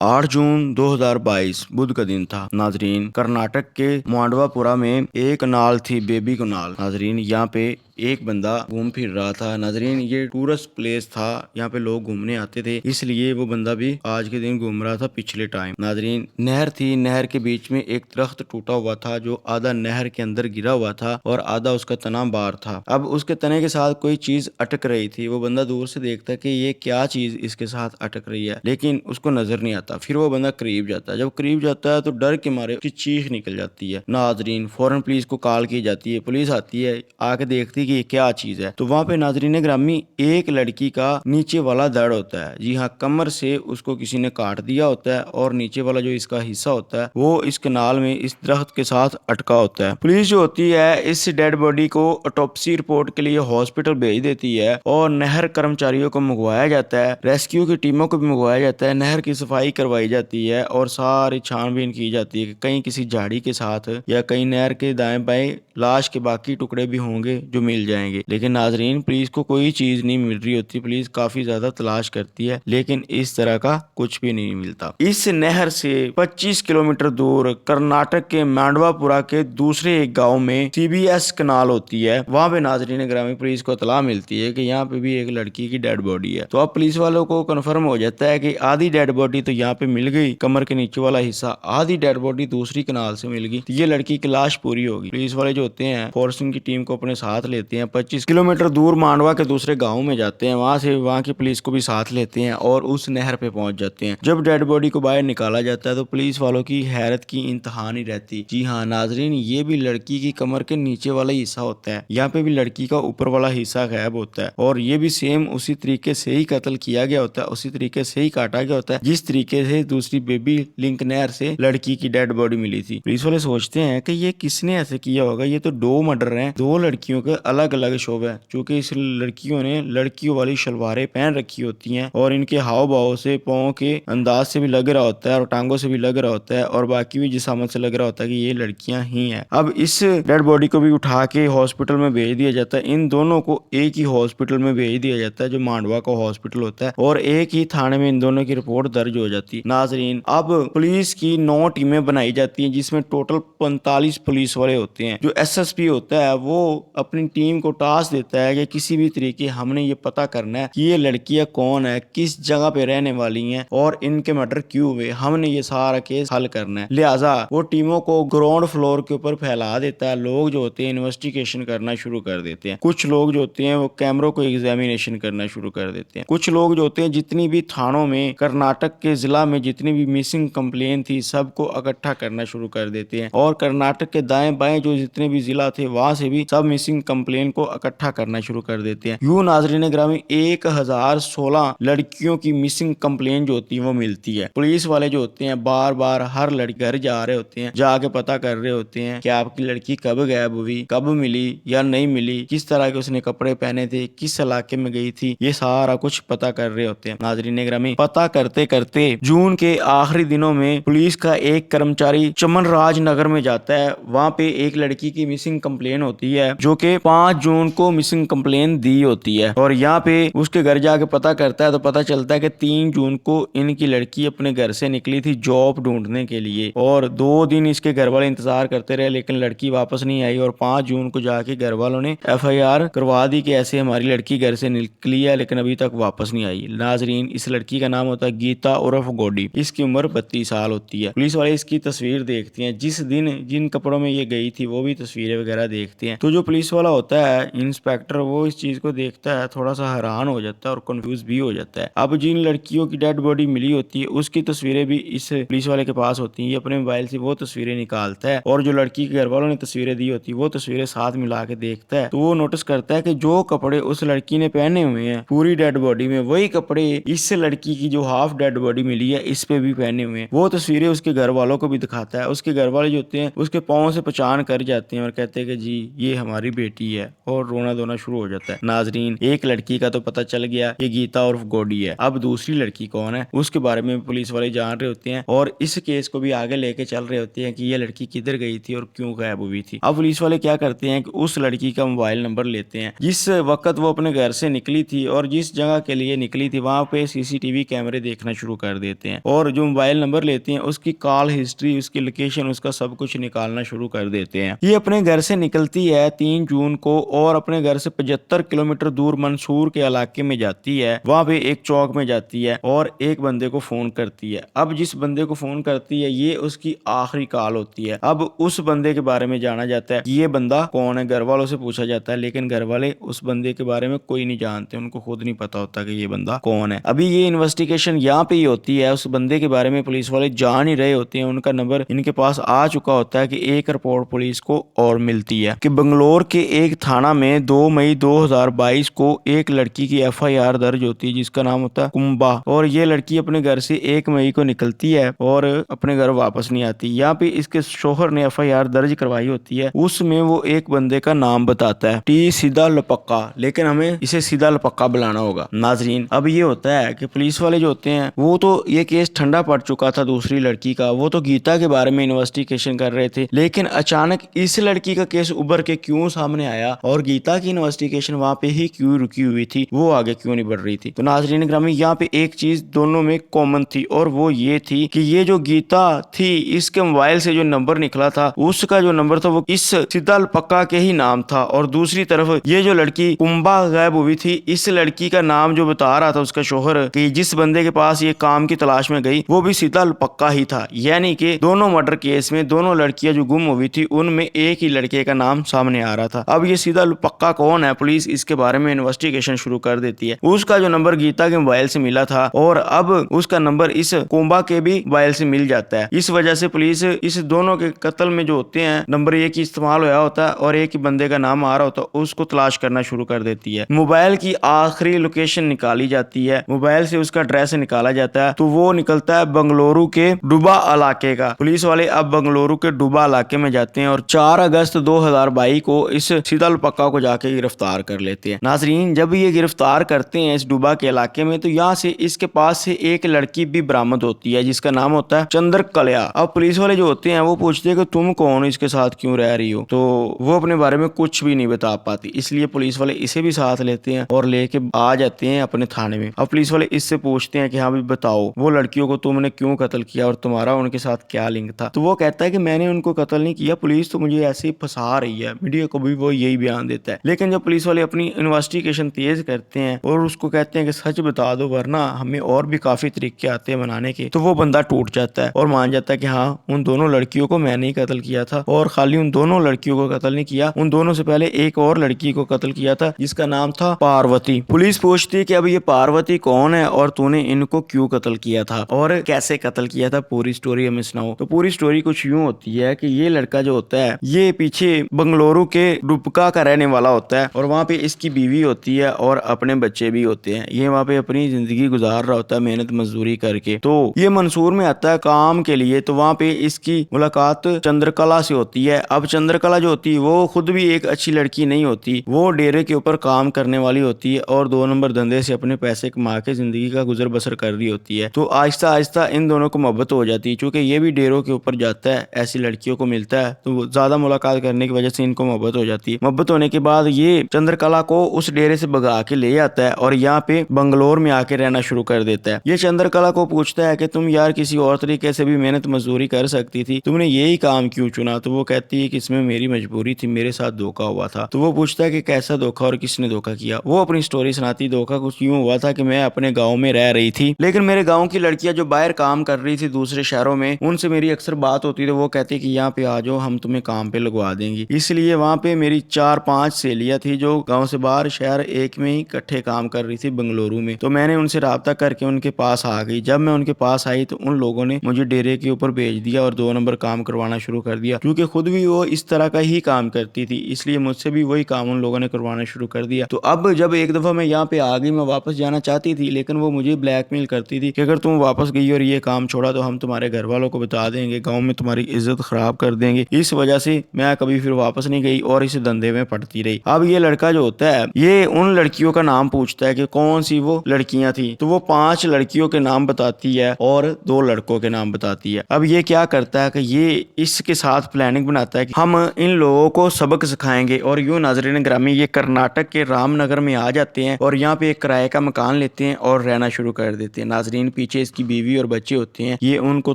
8 जून 2022 बुध का दिन था। नाजरीन, कर्नाटक के मांडवापुरा में एक नाल थी, बेबी को नाल। नाजरीन, यहाँ पे एक बंदा घूम फिर रहा था। नाजरीन, ये टूरिस्ट प्लेस था, यहाँ पे लोग घूमने आते थे, इसलिए वो बंदा भी आज के दिन घूम रहा था पिछले टाइम। नाजरीन, नहर थी, नहर के बीच में एक दरख्त टूटा हुआ था जो आधा नहर के अंदर गिरा हुआ था और आधा उसका तना बाहर था। अब उसके तने के साथ कोई चीज अटक रही थी। वो बंदा दूर से देखता कि ये क्या चीज इसके साथ अटक रही है, लेकिन उसको नजर नहीं आता। फिर वो बंदा करीब जाता है। जब करीब जाता है तो डर के मारे उसकी चीख निकल जाती है। नाजरीन, फौरन पुलिस को कॉल की जाती है। पुलिस आती है, आके देखती है कि ये क्या चीज है। तो वहाँ पे नाजरीन ग्रामी एक लड़की का नीचे वाला धड़ होता है। जी हाँ, कमर से उसको किसी ने काट दिया होता है और नीचे वाला जो इसका हिस्सा होता है वो इस कनाल में इस दरख्त के साथ अटका होता है। पुलिस जो होती है इस डेड बॉडी को ऑटोप्सी रिपोर्ट के लिए हॉस्पिटल भेज देती है और नहर कर्मचारियों को मंगवाया जाता है, रेस्क्यू की टीमों को भी मंगवाया जाता है, नहर की सफाई करवाई जाती है और सारी छानबीन की जाती है कि कहीं किसी झाड़ी के साथ या कहीं नहर के दाएं बाएं लाश के बाकी टुकड़े भी होंगे जो मिल जाएंगे। लेकिन नाजरीन, पुलिस को कोई चीज नहीं मिल रही होती। पुलिस काफी ज्यादा तलाश करती है, लेकिन इस तरह का कुछ भी नहीं मिलता। इस नहर से 25 किलोमीटर दूर कर्नाटक के मांडवापुरा के दूसरे एक गांव में सीबीएस कनाल होती है। वहां पे नाजरीन ग्रामीण पुलिस को इत्तला मिलती है कि यहाँ पे भी एक लड़की की डेड बॉडी है। तो अब पुलिस वालों को कंफर्म हो जाता है कि आधी डेड बॉडी तो यहाँ पे मिल गई, कमर के नीचे वाला हिस्सा, आधी डेड बॉडी दूसरी कनाल से मिल गई, तो ये लड़की की लाश पूरी होगी। पुलिस वाले जो होते हैं फोर्सिंग की टीम को अपने साथ लेते हैं, 25 किलोमीटर दूर मांडवा के दूसरे गाँव में जाते हैं। वहां से वहां की पुलिस को भी साथ लेते हैं और उस नहर पे पहुंच जाते हैं। जब डेड बॉडी को बाहर निकाला जाता है तो पुलिस वालों की हैरत की इंतहा नहीं रहती। जी हाँ नाजरीन, ये भी लड़की की कमर के नीचे वाला हिस्सा होता है। यहाँ पे भी लड़की का ऊपर वाला हिस्सा गायब होता है और ये भी सेम उसी तरीके से ही कत्ल किया गया होता है, उसी तरीके से ही काटा गया होता है जिस तरीके से दूसरी बेबी लिंक नहर से लड़की की डेड बॉडी मिली थी। पुलिस वाले सोचते हैं कि ये किसने ऐसे किया होगा, ये तो दो मर्डर हैं, दो लड़कियों के अलग अलग शव है। चूंकि इस लड़कियों ने लड़कियों वाली शलवारें पहन रखी होती हैं और इनके हाव भाव से, पाँव के अंदाज से भी लग रहा होता है और टांगों से भी लग रहा होता है और बाकी भी जिसामत से लग रहा होता है कि ये लड़कियां ही हैं। अब इस डेड बॉडी को भी उठा के हॉस्पिटल में भेज दिया जाता है। इन दोनों को एक ही हॉस्पिटल में भेज दिया जाता है जो मांडवा का हॉस्पिटल होता है और एक ही थाने में इन दोनों की रिपोर्ट दर्ज हो जाती है। नाजरीन, अब पुलिस की 9 टीमें बनाई जाती हैं जिसमें टोटल 45 पुलिस वाले होते हैं। जो एसएसपी होता है वो अपनी टीम को टास्क देता है कि किसी भी तरीके हमने ये पता करना है कि ये लड़कियां कौन है, किस जगह पे रहने वाली हैं और इनके मर्डर क्यों हुए। हमने ये सारा केस हल करना है। लिहाजा वो टीमों को ग्राउंड फ्लोर के ऊपर फैला देता है। लोग जो होते हैं इन्वेस्टिगेशन करना शुरू कर देते हैं। कुछ लोग जो होते हैं वो कैमरों को एग्जामिनेशन करना शुरू कर देते हैं। कुछ लोग जो होते हैं जितनी भी थानों में कर्नाटक के जिला में जितनी भी मिसिंग कंप्लेन थी सबको इकट्ठा करना शुरू कर देते हैं और कर्नाटक के दाएं बाएं जो जितने भी जिला थे वहां से भी सब मिसिंग कंप्लेन को इकट्ठा करना शुरू कर देते हैं। यूं नाजरीन ग्रामी 1016 लड़कियों की मिसिंग कंप्लेन जो होती है वो मिलती है। पुलिस वाले जो होते हैं बार बार हर लड़की घर जा रहे होते हैं, जाके पता कर रहे होते हैं कि आपकी लड़की कब गायब हुई, कब मिली या नहीं मिली, किस तरह के उसने कपड़े पहने थे, किस इलाके में गई थी, ये सारा कुछ पता कर रहे होते हैं। नाजरीन ग्रामी, पता करते करते जून के आखिरी दिनों में पुलिस का एक कर्मचारी चमनराज नगर में जाता है। वहां पे एक लड़की की मिसिंग कंप्लेन होती है जो कि 5 जून को मिसिंग कंप्लेन दी होती है और यहाँ पे उसके घर जाके पता करता है तो पता चलता है कि 3 जून को इनकी लड़की अपने घर से निकली थी जॉब ढूंढने के लिए और 2 दिन इसके घर वाले इंतजार करते रहे लेकिन लड़की वापस नहीं आई और 5 जून को जाके घर वालों ने एफआईआर करवा दी कि ऐसे हमारी लड़की घर से निकली है लेकिन अभी तक वापस नहीं आई। नाजरीन, इस लड़की का नाम होता है गीता उर्फ गोडी। इसकी उम्र 32 साल होती है। पुलिस वाले इसकी तस्वीर देखती हैं, जिस दिन जिन कपड़ों में ये गई थी वो भी तस्वीरें वगैरह देखते हैं। तो जो पुलिस वाला होता है इंस्पेक्टर, वो इस चीज को देखता है, थोड़ा सा हैरान हो जाता है और कंफ्यूज भी हो जाता है। अब जिन लड़कियों की डेड बॉडी मिली होती है उसकी तस्वीरें भी इस पुलिस वाले के पास होती हैं। ये अपने मोबाइल से वो तस्वीरें निकालता है और जो लड़की के घर वालों ने तस्वीरें दी होती है वो तस्वीरें साथ मिला के देखता है। तो वो नोटिस करता है कि जो कपड़े उस लड़की ने पहने हुए हैं पूरी डेड बॉडी में, वही कपड़े इस लड़की की जो हाफ डेड बॉडी मिली है इस पे भी पहने हुए हैं। वो तस्वीरें उसके घर वालों को भी दिखाता है। उसके घर वाले जो होते हैं उसके पाँव से पहचान कर जाते हैं और कहते हैं कि जी ये हमारी बेटी है। है और रोना धोना शुरू हो जाता है। नाजरीन, एक लड़की का तो पता चल गया, ये गीता उर्फ गोडी है। अब दूसरी लड़की कौन है उसके बारे में पुलिस वाले जान रहे होते हैं और इस केस को भी आगे लेके चल रहे होते हैं कि ये लड़की किधर गई थी और क्यों गायब हुई थी। अब पुलिस वाले क्या करते हैं कि उस लड़की का मोबाइल नंबर लेते हैं जिस वक्त वो अपने घर से निकली थी और जिस जगह के लिए निकली थी वहां पे सीसीटीवी कैमरे देखना शुरू कर देते हैं और जो मोबाइल नंबर लेते हैं उसकी कॉल हिस्ट्री, उसकी लोकेशन, उसका सब कुछ निकालना शुरू कर देते हैं। ये अपने घर से निकलती है 3 जून को और अपने घर से 75 किलोमीटर दूर मंसूर के इलाके में जाती है। वहां पे एक चौक में जाती है और एक बंदे को फोन करती है। अब जिस बंदे को फोन करती है ये उसकी आखिरी कॉल होती है। अब उस बंदे के बारे में जाना जाता है कि ये बंदा कौन है, घर वालों से पूछा जाता है, लेकिन घर वाले उस बंदे के बारे में कोई नहीं जानते, उनको खुद नहीं पता होता कि ये बंदा कौन है। अभी ये इन्वेस्टिगेशन यहाँ पे ही होती है, उस बंदे के बारे में पुलिस वाले जान ही रहे होते हैं, उनका नंबर इनके पास आ चुका होता है कि एक रिपोर्ट पुलिस को और मिलती है कि बंगलोर के एक थाना में 2 मई 2022 को एक लड़की की FIR दर्ज होती है जिसका नाम होता है कुंबा और ये लड़की अपने घर से 1 मई को निकलती है और अपने घर वापस नहीं आती। यहाँ पे इसके शोहर ने FIR दर्ज करवाई होती है, उसमें वो एक बंदे का नाम बताता है टी सीधा लपक्का, लेकिन हमें इसे सीधा लपक्का बुलाना होगा। नाजरीन, अब ये होता है कि पुलिस वाले जो होते हैं वो तो ये केस ठंडा पड़ चुका था दूसरी लड़की का, वो तो गीता के बारे में इन्वेस्टिगेशन कर रहे थे, लेकिन अचानक इस लड़की का केस उभर के क्यों सामने आया और गीता की इन्वेस्टिगेशन वहां पे ही क्यों रुकी हुई थी, वो आगे क्यों नहीं बढ़ रही थी। तो नाजरीन ग्रामी, यहाँ पे एक चीज दोनों में कॉमन थी और वो ये थी कि ये जो गीता थी इसके मोबाइल से जो नंबर निकला था उसका जो नंबर था वो इस सिद्धाल पक्का के ही नाम था और दूसरी तरफ ये जो लड़की कुंबा गायब हुई थी इस लड़की का नाम जो बता रहा था उसका शोहर कि जिस बंदे के पास ये काम की तलाश में गई वो भी सिद्धाल पक्का ही था। यानी कि दोनों मर्डर केस में दोनों लड़कियां जो गुम हुई थी उनमें एक ही लड़के का नाम सामने आ रहा था। अब ये सिद्धाल पक्का कौन है, पुलिस इसके बारे में इन्वेस्टिगेशन शुरू कर देती है। उसका जो नंबर गीता के मोबाइल से मिला था और अब उसका नंबर इस कुंबा के भी मोबाइल से मिल जाता है। इस वजह से पुलिस इस दोनों के कत्ल में जो होते हैं नंबर एक ही इस्तेमाल होया होता है और एक ही बंदे का नाम आ रहा होता है, उसको तलाश करना शुरू कर देती है। मोबाइल की आखिरी लोकेशन निकाली जाती है, मोबाइल से उसका एड्रेस निकाला जाता है तो वो निकलता है बंगलुरु के डुबा इलाके का। पुलिस वाले अब बंगलुरु के डुबा इलाके में जाते हैं और 4 अगस्त 2022 को इस सीतल पक्का को जाके गिरफ्तार कर लेते हैं। नाजरीन, जब ये गिरफ्तार करते हैं इस डुबा के इलाके में तो यहाँ से इसके पास से एक लड़की भी बरामद होती है जिसका नाम होता है चंद्रकला। अब पुलिस वाले जो होते हैं वो पूछते हैं कि तुम कौन हो, इसके साथ क्यों रह रही हो, तो वो अपने बारे में कुछ भी नहीं बता पाती, इसलिए पुलिस वाले इसे भी साथ लेते हैं और लेके आ जाते हैं अपने थाने में। अब पुलिस वाले इससे पूछते हैं कि हाँ भी बताओ वो लड़कियों को तुमने क्यों कत्ल किया और तुम्हारा उनके साथ क्या लिंक था। तो वो कहता है कि मैंने उनको कत्ल नहीं किया, पुलिस तो मुझे ऐसे ही फंसा रही है। मीडिया को भी वो यही बयान देता है। लेकिन जब पुलिस वाले अपनी इन्वेस्टिगेशन तेज करते हैं और उसको कहते हैं कि सच बता दो वरना हमें और भी काफी तरीके आते हैं बनाने के, तो वो बंदा टूट जाता है और मान जाता है कि हाँ उन दोनों लड़कियों को मैंने ही कत्ल किया था और खाली उन दोनों लड़कियों को कत्ल नहीं किया, उन दोनों से पहले एक और लड़की को कत्ल किया था जिसका नाम था पार्वती। पुलिस पूछती है कि अब ये पार्वती कौन है और तूने इनको क्यों कत्ल किया था और कैसे कत्ल किया था, पूरी स्टोरी हमें सुनाओ। तो पूरी स्टोरी कुछ यूं होती है कि ये लड़का जो होता है ये पीछे बंगलुरु के डुबका का रहने वाला होता है और वहाँ पे इसकी बीवी होती है और अपने बच्चे भी होते हैं। ये वहाँ पे अपनी जिंदगी गुजार रहा होता है मेहनत मजदूरी करके। तो ये मंसूर में आता है काम के लिए, तो वहाँ पे इसकी मुलाकात चंद्रकला से होती है। अब चंद्रकला जो होती है वो खुद भी एक अच्छी लड़की नहीं होती, वो डेरे के ऊपर काम करने वाली होती है और 2 नंबर धंधे से अपने पैसे कमा के जिंदगी का गुजर बसर कर रही होती है। तो आहिस्ता आहिस्ता इन दोनों को मोहब्बत हो जाती है, क्योंकि ये भी डेरों के ऊपर जाता है, ऐसी लड़कियों को मिलता है, तो ज्यादा मुलाकात करने की वजह से इनको मोहब्बत हो जाती है। मोहब्बत होने के बाद ये चंद्रकला को उस डेरे से भगा के ले आता है और यहाँ पे बंगलोर में आके रहना शुरू कर देता है। ये चंद्रकला को पूछता है कि तुम यार किसी और तरीके से भी मेहनत मजदूरी कर सकती थी, तुमने यही काम क्यों चुना। तो वो कहती है कि इसमें मेरी मजबूरी थी, मेरे साथ धोखा हुआ था। तो वो पूछता है कि कैसा धोखा और किसने धोखा किया। वो अपनी स्टोरी सुनाती, धोखा कुछ यूं हुआ था कि मैं अपने गाँव में रह रही थी, लेकिन मेरे गाँव की लड़कियां जो बाहर काम कर रही थी दूसरे शहरों में, उनसे मेरी अक्सर बात होती थी। वो कहती कि यहाँ पे आ जाओ, हम तुम्हें काम पे लगवा देंगे। इसलिए वहाँ पे मेरी 4-5 सहेलियां थी जो गाँव से बाहर शहर एक में ही इकट्ठे काम कर रही थी बंगलुरु में। तो मैंने उनसे राब्ता करके उनके पास आ गई। जब मैं उनके पास आई तो उन लोगों ने मुझे डेरे के ऊपर भेज दिया और 2 नंबर काम करवाना शुरू कर दिया, क्योंकि खुद भी वो इस तरह का ही काम करती थी, इसलिए मुझसे भी वही काम उन लोगों ने करवाना शुरू कर दिया। तो अब जब एक दफा मैं यहाँ पे आ गई, मैं वापस जाना चाहती थी, लेकिन वो मुझे ब्लैकमेल करती थी कि अगर तुम वापस गई और ये काम छोड़ा तो हम तुम्हारे घर वालों को बता देंगे, गाँव में तुम्हारी इज्जत खराब कर देंगे। इस वजह से मैं कभी फिर वापस नहीं गई और इस धंधे कमरे में पढ़ती रही। अब ये लड़का जो होता है ये उन लड़कियों का नाम पूछता है कि कौन सी वो लड़कियां थी, तो वो 5 लड़कियों के नाम बताती है और 2 लड़कों के नाम बताती है। अब ये क्या करता है कि ये इसके साथ प्लानिंग बनाता है कि हम इन लोगों को सबक सिखाएंगे, और यूं नाज़रीन ग्रामी ये कर्नाटक के रामनगर में आ जाते हैं और यहाँ पे एक किराए का मकान लेते हैं और रहना शुरू कर देते हैं। नाज़रीन पीछे इसकी बीवी और बच्चे होते हैं, ये उनको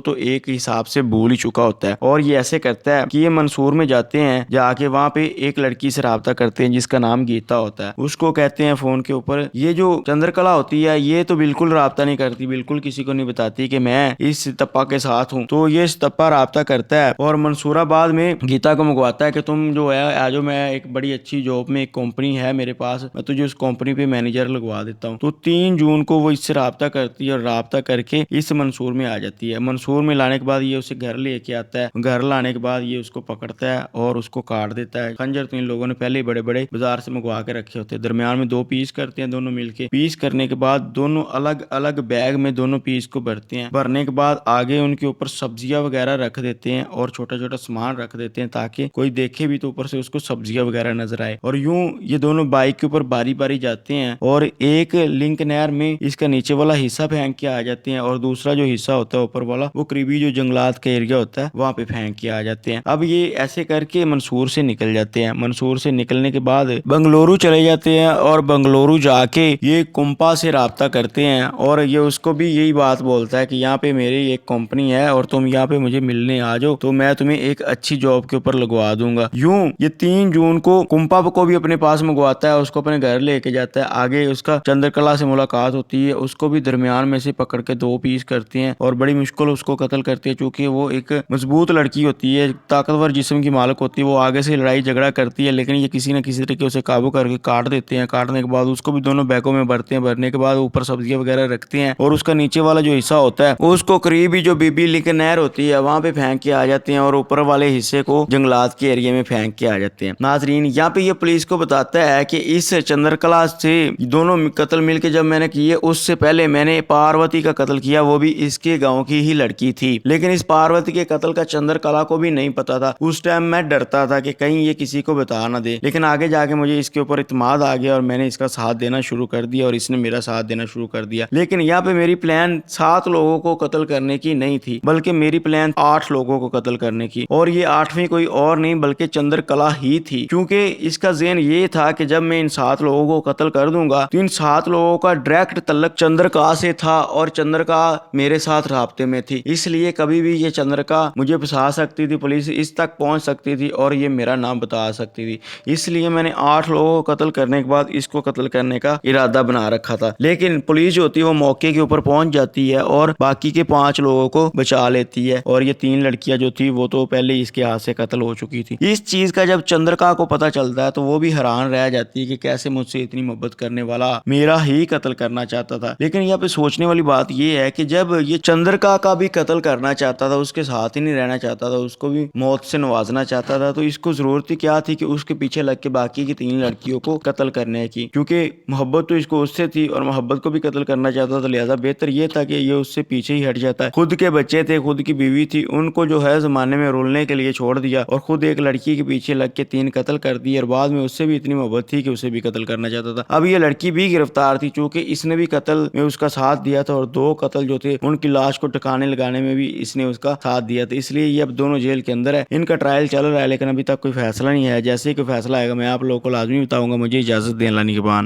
तो एक हिसाब से भूल ही चुका होता है, और ये ऐसे करता है कि ये मंसूर में जाते हैं, जाके वहाँ पे एक लड़की से राब्ता करते हैं जिसका नाम गीता होता है। उसको कहते हैं फोन के ऊपर, ये जो चंद्रकला होती है ये तो बिल्कुल राब्ता नहीं करती, बिल्कुल किसी को नहीं बताती कि मैं इस तप्पा के साथ हूँ। तो ये तप्पा राब्ता करता है और मंसूराबाद में गीता को मंगवाता है कि तुम जो है आ जाओ, मैं एक बड़ी अच्छी जॉब में एक कंपनी है मेरे पास, मैं तुझे उस कंपनी पे मैनेजर लगवा देता हूँ। तो 3 जून को वो इससे राब्ता करती है और राब्ता करके इस मंसूर में आ जाती है। मंसूर में लाने के बाद ये उसे घर लेके आता है, घर लाने के बाद ये उसको पकड़ता है और उसको काट देता है। खंजर तो इन लोगों ने पहले ही बड़े बड़े बाजार से मंगवा के रखे होते हैं। दरमियान में 2 पीस करते हैं दोनों मिलके। पीस करने के बाद दोनों अलग अलग बैग में दोनों पीस को भरते हैं। भरने के बाद आगे उनके ऊपर सब्जियां वगैरह रख देते हैं और छोटा छोटा सामान रख देते हैं ताकि कोई देखे भी तो ऊपर से उसको सब्जियां वगैरह नजर आए। और यूं ये दोनों बाइक के ऊपर बारी बारी जाते हैं और एक लिंक नहर में इसका नीचे वाला हिस्सा फेंक के आ जाते हैं और दूसरा जो हिस्सा होता है ऊपर वाला वो करीबी जो जंगलात का एरिया होता है वहां पे फेंक के आ जाते हैं। अब ये ऐसे करके मंसूर से निकल जाते हैं। मंसूर से निकलने के बाद बंगलुरु चले जाते हैं और बंगलुरु जाके ये कुंपा से राब्ता करते हैं और ये उसको भी यही बात बोलता है कि यहाँ पे मेरी एक कंपनी है और तुम यहाँ पे मुझे मिलने आ जाओ तो मैं तुम्हें एक अच्छी जॉब के ऊपर लगवा दूंगा। यूं ये 3 जून को कुंपा को भी अपने पास मंगवाता है, उसको अपने घर लेके जाता है। आगे उसका चंद्रकला से मुलाकात होती है, उसको भी दरमियान में से पकड़ के 2 पीस करते हैं और बड़ी मुश्किल उसको कत्ल करते हैं क्योंकि वो एक मजबूत लड़की होती है, ताकतवर जिस्म की मालिक होती है। वो आगे से लड़ाई झगड़ा करती है लेकिन ये किसी न किसी तरीके उसे काबू करके काट देते हैं। काटने के बाद उसको भी दोनों बैगों में भरते हैं। भरने के बाद ऊपर सब्जियां वगैरह रखते हैं और उसका नीचे वाला जो हिस्सा होता है उसको करीब ही जो बीबी लिंक नहर होती है वहां पे फेंक के आ जाते हैं और ऊपर वाले हिस्से को जंगलात के एरिया में फेंक के आ जाते हैं। नाजरीन यहाँ पे ये पुलिस को बताता है कि इस चंद्रकला से दोनों कत्ल मिलके जब मैंने किए उससे पहले मैंने पार्वती का कत्ल किया, वो भी इसके गाँव की ही लड़की थी। लेकिन इस पार्वती के कत्ल का चंद्रकला को भी नहीं पता था। उस टाइम मैं डरता था कि कहीं ये किसी को बता ना दे, लेकिन आगे जाके मुझे इसके ऊपर इत्मीनान आ गया और मैंने इसका साथ देना शुरू कर दिया और इसने मेरा साथ देना शुरू कर दिया। लेकिन यहाँ पे मेरी प्लान 7 लोगों को कत्ल करने की नहीं थी बल्कि मेरी प्लान 8 लोगों को कत्ल करने की, और ये 8वीं कोई और नहीं बल्कि चंद्रकला ही थी। क्योंकि इसका ज़हन ये था कि जब मैं इन 7 लोगों को कत्ल कर दूंगा तो इन 7 लोगों का डायरेक्ट तल्लक चंद्रका से था और चंद्रका मेरे साथ राब्ते में थी, इसलिए कभी भी ये चंद्रका मुझे फंसा सकती थी, पुलिस इस तक पहुंच सकती थी और ये मेरा नाम बता सकती थी। इसलिए मैंने 8 लोगों को कत्ल करने के बाद इसको कत्ल करने का इरादा बना रखा था। लेकिन पुलिस जो होती है वो मौके के ऊपर पहुंच जाती है और बाकी के 5 लोगों को बचा लेती है और ये 3 लड़कियां जो थी वो तो पहले ही इसके हाथ से कत्ल हो चुकी थी। इस चीज का जब चंद्रका को पता चलता है तो वो भी हैरान रह जाती है कि कैसे मुझसे इतनी मोहब्बत करने वाला मेरा ही कत्ल करना चाहता था। लेकिन यहाँ पे सोचने वाली बात ये है कि जब ये चंद्रका का भी कत्ल करना चाहता था, उसके साथ ही नहीं रहना चाहता था, उसको भी मौत से नवाजना चाहता था, तो इसको जरूरत ही क्या थी कि उसके पीछे लग के बाकी की 3 लड़कियों को कत्ल करने की, क्योंकि मोहब्बत तो इसको उससे थी और मोहब्बत को भी कत्ल करना चाहता था। लिहाजा बेहतर ये था कि ये उससे पीछे ही हट जाता है। खुद के बच्चे थे, खुद की बीवी थी, उनको जो है जमाने में रुलने के लिए छोड़ दिया और खुद एक लड़की के पीछे लग के 3 कत्ल कर दिए और बाद में उससे भी इतनी मोहब्बत थी कि उसे भी कत्ल करना चाहता था। अब ये लड़की भी गिरफ्तार थी चूंकि इसने भी कत्ल में उसका साथ दिया था और 2 कत्ल जो थे उनकी लाश को ठिकाने लगाने में भी इसने उसका साथ दिया था, इसलिए ये अब दोनों जेल के अंदर है। इनका ट्रायल चल रहा है लेकिन अभी तक कोई फैसला नहीं है। जैसे ही कोई फैसला आएगा मैं आप लोगों को लाजमी बताऊंगा। मुझे इजाजत दें, अल्लाह निगहबान।